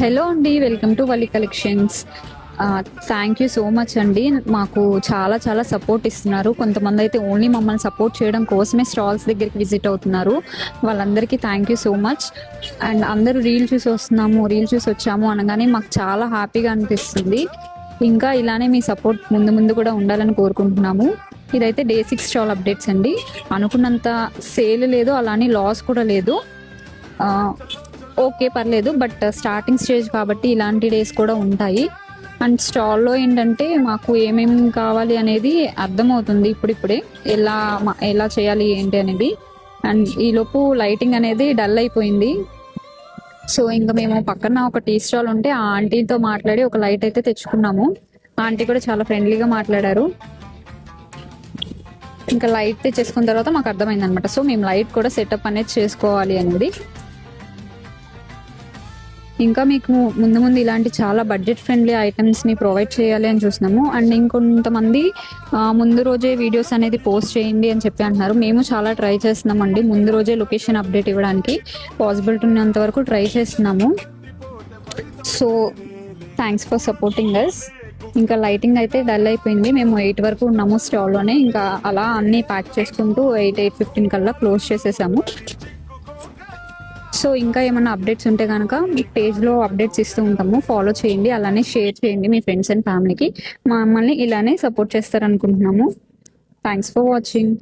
Hello అండి, welcome to Vali collections. Thank you so much అండి. మాకు చాలా చాలా సపోర్ట్ ఇస్తున్నారు. కొంతమంది అయితే ఓన్లీ మమ్మల్ని సపోర్ట్ చేయడం కోసమే స్టాల్స్ దగ్గరికి విజిట్ అవుతున్నారు. వాళ్ళందరికీ thank you so much. And అందరూ రీల్ చూసి వచ్చాము అనగానే మాకు చాలా హ్యాపీగా అనిపిస్తుంది. ఇంకా ఇలానే మీ సపోర్ట్ ముందు ముందు కూడా ఉండాలని కోరుకుంటున్నాము. ఇదైతే డే 6 స్టాల్ అప్డేట్స్ అండి. అనుకున్నంత సేల్ లేదు, అలానే లాస్ కూడా లేదు. ఓకే, పర్లేదు. బట్ స్టార్టింగ్ స్టేజ్ కాబట్టి ఇలాంటి డేస్ కూడా ఉంటాయి. అండ్ స్టాల్లో ఏంటంటే మాకు ఏమేమి కావాలి అనేది అర్థమవుతుంది ఇప్పుడిప్పుడే, ఎలా చేయాలి ఏంటి అనేది. అండ్ ఈలోపు లైటింగ్ అనేది డల్ అయిపోయింది. సో ఇంకా మేము పక్కన ఒక టీ స్టాల్ ఉంటే ఆ ఆంటీతో మాట్లాడి ఒక లైట్ అయితే తెచ్చుకున్నాము. ఆంటీ కూడా చాలా ఫ్రెండ్లీగా మాట్లాడారు. ఇంకా లైట్ తెచ్చేసుకున్న తర్వాత మాకు అర్థమైంది అనమాట. సో మేము లైట్ కూడా సెటప్ అనేది చేసుకోవాలి అనేది. ఇంకా మీకు ముందు ముందు ఇలాంటి చాలా బడ్జెట్ ఫ్రెండ్లీ ఐటమ్స్ని ప్రొవైడ్ చేయాలి అని చూస్తున్నాము. అండ్ ఇంకొంతమంది ముందు రోజే వీడియోస్ అనేది పోస్ట్ చేయండి అని చెప్పి అంటున్నారు. మేము చాలా ట్రై చేస్తున్నామండి, ముందు రోజే లొకేషన్ అప్డేట్ ఇవ్వడానికి పాసిబిలిటీ ఉన్నంత వరకు ట్రై చేస్తున్నాము. So thanks for supporting us. ఇంకా లైటింగ్ అయితే డల్ అయిపోయింది. మేము 8 వరకు ఉన్నాము స్టాల్లోనే. ఇంకా అలా అన్నీ ప్యాక్ చేసుకుంటూ 8:15 కల్లా క్లోజ్ చేసేసాము. సో ఇంకా ఏమైనా అప్డేట్స్ ఉంటే కనుక పేజ్లో అప్డేట్స్ ఇస్తూ ఉంటాము, ఫాలో చేయండి. అలానే షేర్ చేయండి మీ ఫ్రెండ్స్ అండ్ ఫ్యామిలీకి. మమ్మల్ని ఇలానే సపోర్ట్ చేస్తారనుకుంటున్నాము. Thanks for watching.